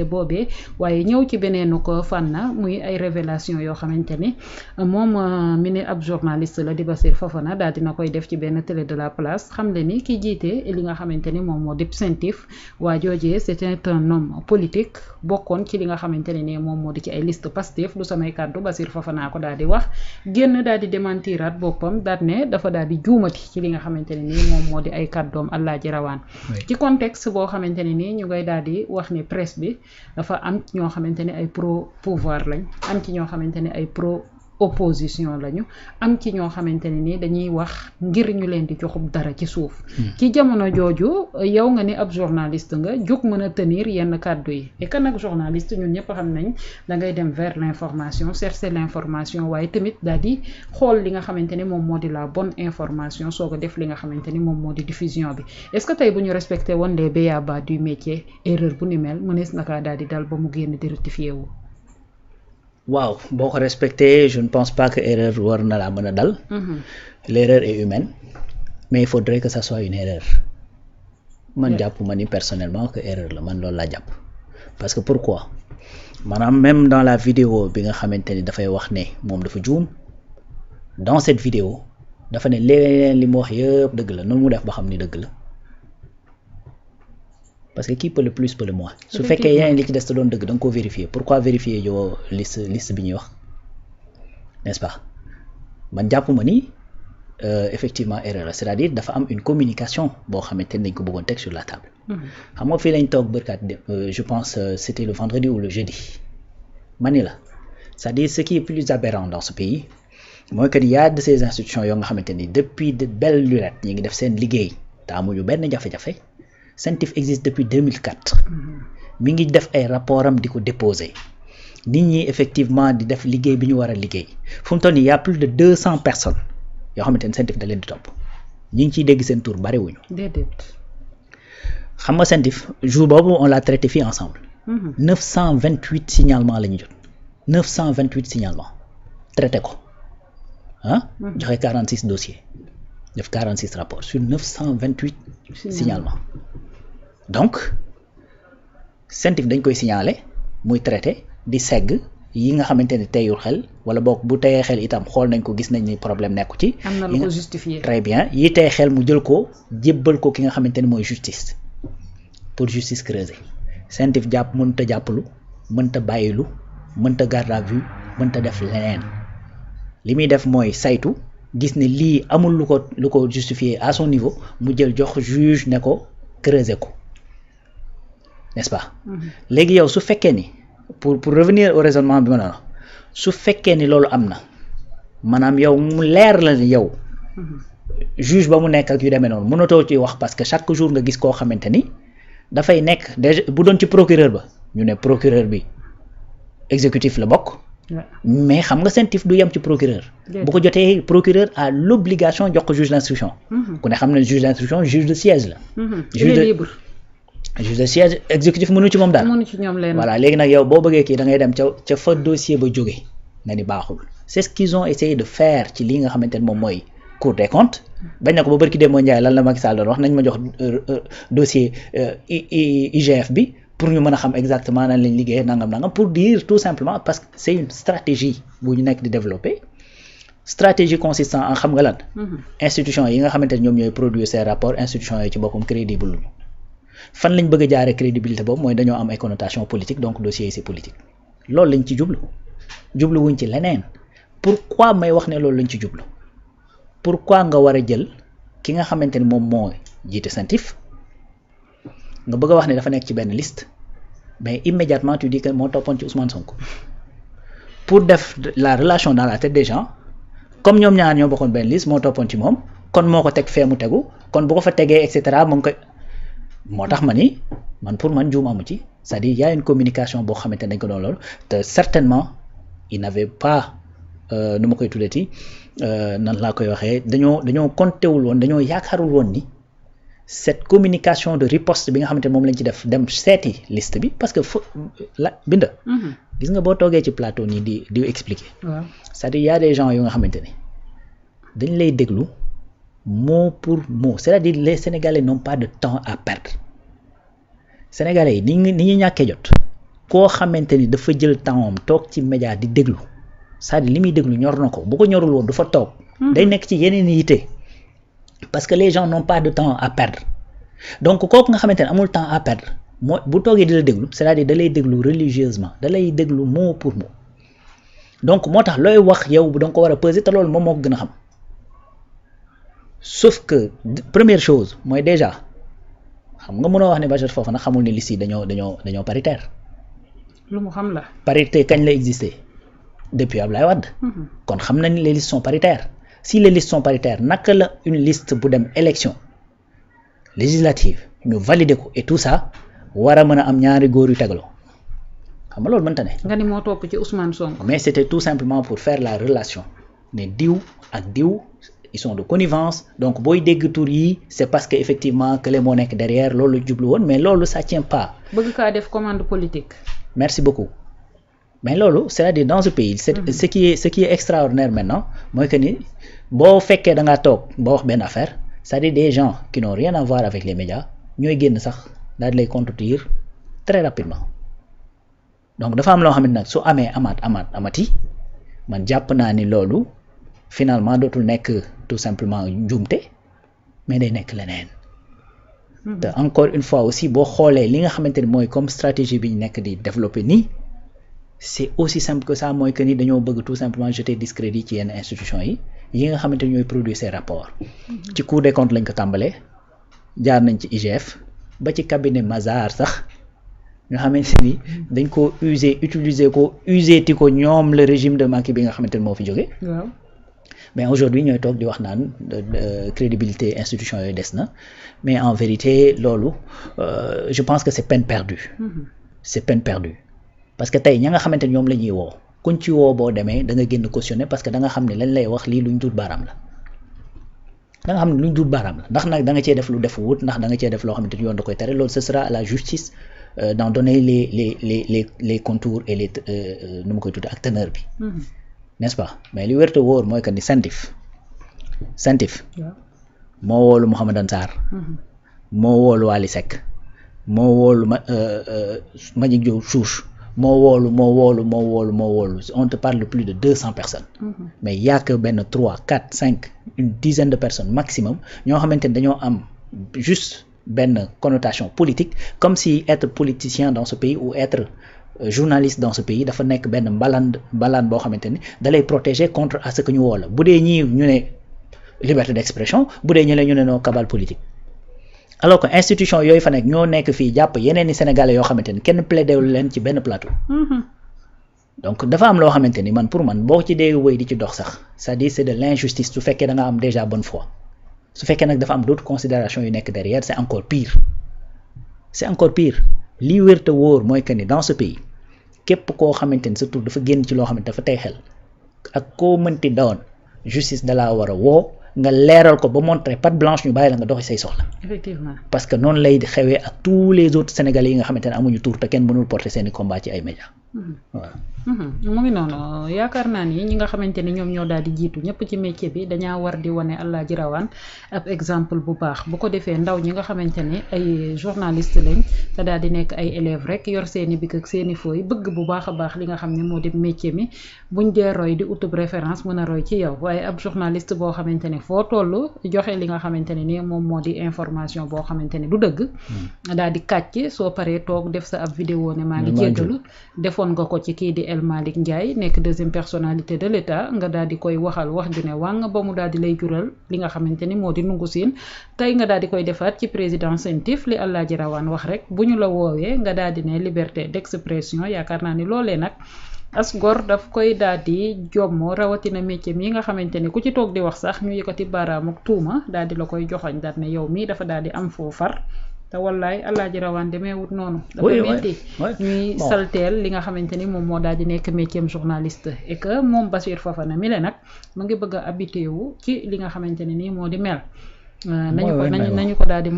boobee waaye ñëw ci beneenu ko fànn muy ay révélation yoo xamante ni moom mi ne ab journaliste la di Bassirou Fofana daal dina koy def ci benn télé de la place xam le ni ki jiite li nga xamante ni moom moo di CENTIF waa joojee c'était un homme politique bokkoon ci li nga xamante ne ni moom moo di ci ay liste Pastef du samay kàddu Bassirou Fofana ko daal di wax génn daal di démentiraat boppam daal ne dafa daal di juumati ci li nga xamante ne ni moom moo di ay kàddoom Alaaji Rawaan ci contexte boo xamante ne ni ñu ngay daal di wax ni presse bi dafa am ñoo xamante ne ay pro pouvoir lañ am ci ñoo xamante ne ay pro opposition lañu am ci ñoo xamante ne ni dañuy wax ngir ñu leen di joxub dara ci suuf ci jamono jooju yow nga ni ab journaliste nga jóg mën a tenir yenn kàddu yi et que nag journaliste ñun ñëpp xam nañ da ngay dem vers l'information chercher l'information waaye tamit daal di xool li nga xamante ni moom moo di la bonne information soog a def li nga xamante ni moom moo di diffusion bi est-ce que tey bu ñu respecté woon les b.a-ba du métier erreur bu ni mel mënees na kaa daal di dal ba mu génn di rectifier wu. waaw boo ko respecté je ne pense pas que erreur war na laa mën a dal. L'erreur est humaine mais il faudrait que ça soit une erreur. man jàpp ma ni personnellement que erreur la man loolu laa jàpp. parce que pourquoi maanaam même dans la vidéo bi nga xamante ni dafay wax ne moom dafa juum dans cette vidéo dafa ne leneen li mu wax yëpp dëgg la noonu mu def ba xam ni dëgg la. parce que qui peut le plus peut le moins. su fekkee yeneen li ci des te doon dëgg da nga koo vérifier pourquoi vérifier yow liste bi ñuy wax n'est-ce pas man jàpp ma ni effectivement erreur la c'est-à-dire dafa am une communication boo xamante ni dañ ko bëggoon teg sur la table. xam nga fii lañ toog bërkaat je pense c'était le vendredi ou le jeudi ma ni la c'est-à-dire ce qui est plus aberrant dans ce pays mooy que y a de ces institutions yoo nga xamante ni depuis de belles lunettes ñi ngi def seen liggéey te amuñu benn jafe-jafe. CENTIF existe depuis 2004 mi ngi def ay rapport am di ko déposer nit ñi effectivement di def liggéey bi ñu war a liggéey fu mu toll nii y a plus de 200 personnes yoo xamante ne CENTIF da leen di topp ñi ngi ciy dégg seen tur bariwuñu. déedéet. xam nga CENTIF jour boobu on l'a traité fii ensemble. 928 signalements la ñu jot 928 signalements traité ko ah. joxe 46 dossiers def 46 rapports sur 928 signalements. donc CENTIF dañ koy signaler muy traité di segg yi nga xamante ne teyul xel wala boog bu teyee xel itam xool nañ ko gis nañ ni problème nekku ci. am na lu ko justifier. très bien yi tey xel mu jël ko jébbal ko ki nga xamante ne mooy justice pour justice creuser CENTIF jàpp mënta jàppalu mënta bàyyilu mënta garde à vue mënta def leneen li muy def mooy saytu gis ne lii amul lu ko justifier à son niveau mu jël jox juge ne ko creuser ko. n'est-ce pas léegi yow su fekkee ni pour revenir au raisonnement bi ma doon su fekkee ni loolu am na maanaam yow mu leer la ni yow juge ba mu nekk ak yu demee noonu mënatoo ci wax parce que chaque jour nga gis koo xamante ni dafay nekk déjà bu doon ci procureur ba ñu ne procureur bi exécutif la bokk mais xam nga CENTIF du yem ci procureur bu ko jotee procureur a l'obligation jox ko juge d'instruction ku ne xam ne juge d'instruction juge de siège la juge de siège exécutif mënu ci moom daal voilà léegi nag yow boo bëggee kii da ngay dem ca fa dossier ba jógee nga ni baaxul c'est ce qu'ils ont essayé de faire ci lii nga xamante ne moom mooy Cour des comptes bañ na ko ba barki Demba Ndiaye lan la Macky Sall doon wax nañ ma jox dossier IGF bi pour ñu mën a xam exactement nan lañ liggéey nangam pour dire tout simplement parce que c'est une stratégie bu ñu nekk di développer stratégie consistant en xam nga lan institution yi nga xamante ne ñoom ñooy produire ces rapports institution yi ci boppam crédible luñu fan lañ bëgg a jaaree crédibilité boobu mooy dañoo am ay connotation politique donc dossier yi c'est politique loolu lañ ci jublu wuñ ci leneen pourquoi may wax ne loolu lañ ci jublu pourquoi nga war a jël ki nga xamante ni moom moo jiite CENTIF nga bëgg a wax ne dafa nekk ci benn liste mais immédiatement tu dis que moo toppoon ci Ousmane Sonko pour def la relation dans la tête des gens comme ñoom ñaar ñoo bokkoon benn liste moo toppoon ci moom kon moo ko teg fee mu tegu kon bu ko fa tegee et cetera mu ngi koy moo tax ma ni man pour man juum amu ci c'est-à-dire y a une communication boo xamante ne dañ ko doon loolu te certainement il n'avait pas nu ma koy tuddati nan laa koy waxee dañoo compté wul woon dañoo yaakaarul woon ni cette communication de riposte bi nga xamante ne moom lañ ci def dem seeti liste bi parce que binda gis nga boo toogee ci plateau nii di expliquer c'est-à-dire y a des gens yu nga xamante ne dañ lay déglu mot pour mot c'est-à-dire les Sénégalais n'ont pas de temps à perdre Sénégalais yi ni ñu ñàkkee jot koo xamante ni dafa jël temps am toog ci média di déglu c'est-à-dire li muy déglu ñor na ko bu ko ñorul woon du fa toog. day nekk ci yeneen yitte parce que les gens n'ont pas de temps à perdre donc kooku nga xamante ne amul temps à perdre moo bu toogee di la déglu c'est-à-dire da lay déglu religieusement da lay déglu mot pour mot donc moo tax looy wax yow da nga ko war a peser te loolu moom moo ko gën a xam sauf que première chose mooy déjà xam nga mënoo wax ne Bachir Fofana xamul ne liste yi dañoo paritaire. lu mu xam la. parité kañ la exister depuis Ablaye Wade. kon xam na ni les listes sont paritaires si les listes sont paritaires naka la une liste bu dem élection législative ñu valider ko et tout ça war a mën a am ñaari góor yu tegaloo xam nga loolu mënta ne. nga ni moo topp ci Ousmane Sonko. mais c'était tout simplement pour faire la relation ne diw ak diw ils sont de connivence donc booy dégg tur yi c'est parce que effectivement que les moo nekk derrière loolu jublu woon mais loolu ça tient pas. bëgg kaa def commande politique. merci beaucoup mais loolu c'est-à-dire dans ce pays ce qui est extraordinaire maintenant mooy que ni boo fekkee da ngaa toog boo wax benn affaire c'est-à-dire des gens qui n'ont rien à voir avec les médias ñooy génn sax daal di lay contredire très rapidement donc dafa am loo xam ne nag su amee amati man jàpp naa ni loolu finalement dootul nekk tout simplement njuumte mais day nekk leneen. te encore une fois aussi boo xoolee li nga xamante ni mooy comme stratégie bi ñu nekk di développer nii c'est aussi simple que ça mooy que ni dañoo bëgg tout simplement jeter discrédit ci yenn institutions yi nga xamante ni ñooy produire ces rapports. ci Cour des comptes lañ ko tàmbalee jaar nañ ci IGF ba ci cabinet Mazars sax nga xamante ni dañ ko utiliser ko ñoom le régime de Macky bi nga xamante ni moo fi jóge. waaw. mais aujourd'hui ñooy toog di wax naan crédibilité institution yooyu des na mais en vérité loolu je pense que c'est peine perdue. C'est peine perdue parce que tey ña nga xamante ni ñoom la ñuy woo kuñ ci woo boo demee da nga génn cautionné parce que da nga xam ne lañ lay wax lii luñ dul baaraam la da nga xam ne luñ dul baaraam la ndax nag da nga cee def lu def wut ndax da nga cee def loo xamante ni yoon da koy tere loolu ce sera à la justice d'en donner les contours et les nu ma koy tuddee ak teneur bi. n'est-ce pas mais li wérte wóor mooy que ni Sentif moo woolu Mouhamadou Sarr moo woolu Wally Seck moo woolu Mbagnick Diop Chouch moo woolu on te parle de plus de 200 personnes mais y a que benn 3 4 5 une dizaine de personnes maximum ñoo xamante ni dañoo am juste benn connotation politique comme si être politicien dans ce pays ou être journaliste dans ce pays dafa nekk benn mbalaan boo xamante ni da lay protéger contre à ce que ñu woo la bu dee ñii ñu ne liberté d'expression bu dee ñu ne noo cabale politique alors que institution yooyu fa nekk ñoo nekk fii jàpp yeneen i sénégalais yoo xamante ni kenn plaidé leen ci benn plateau. donc dafa am loo xamante ni pour man boo ci dee wéy di ci dox sax c'est-à-dire c'est de l'injustice su fekkee da nga am déjà bonne foi su fekkee nag dafa am d'autres considérations yu nekk derrière c'est encore pire li wér te wóor mooy que ni dans ce pays képp koo xamante ni sa tur dafa génn ci loo xamante dafa tey xel ak koo mënti doon justice da laa war a woo nga leeral ko ba montrer patte blanche ñu bàyyi la nga doxi say soxla. effectivement parce que noonu lay xewee ak tous les autres sénégalais yi nga xamante ne amuñu tur te kenn mënul porter seeni combat ci ay médias. voilà. mu ngi noonu yaakaar naa ni ñi nga xamante ni ñoom ñoo daal di jiitu ñëpp ci métier bi dañaa war di wane Alaaji Rawaan ab exemple bu baax bu ko defee ndaw ñi nga xamante ni ay journaliste lañ te daal di nekk ay élèves rek yor seeni bic ak seeni fooy bëgg bu baax a baax li nga xam ne moo di métier mi buñ dee roy di utub référence mën a roy ci yow waaye ab journaliste boo xamante ne foo toll joxe li nga xamante ne ni moom moo di information boo xamante ne du dëgg daal di kàcc soo paree toog def sa ab vidéo ne maa ngi jéggalu defoon nga ko ci kii di El Malick Ndiaye nekk deuxième personnalité de l'État nga daal di koy waxal wax ju ne wàng ba mu daal di lay jural li nga xamante ni moo di nungu siin tey nga daal di koy defaat ci président Sentif li Alaaji Rawaan wax rek bu ñu la woowee nga daal di ne liberté d'expression yaakaar naa ni loolee nag as gor daf koy daal di jommo rawatina métier mi nga xamante ni ku ci toog di wax sax ñu yëkkati baaraam ak tuuma daal di la koy joxoñ daal ne yow mii dafa daal di am foo far te wallaay Alaaji Rawaan demeewut noonu dafa metti ñuy salteel li nga xamante ni moom moo daal di nekk métier journaliste et que moom Bachir Fofana mi le nag mu ngi bëgg a habité wu ci li nga xamante ne nii moo di mel nañu ko daal di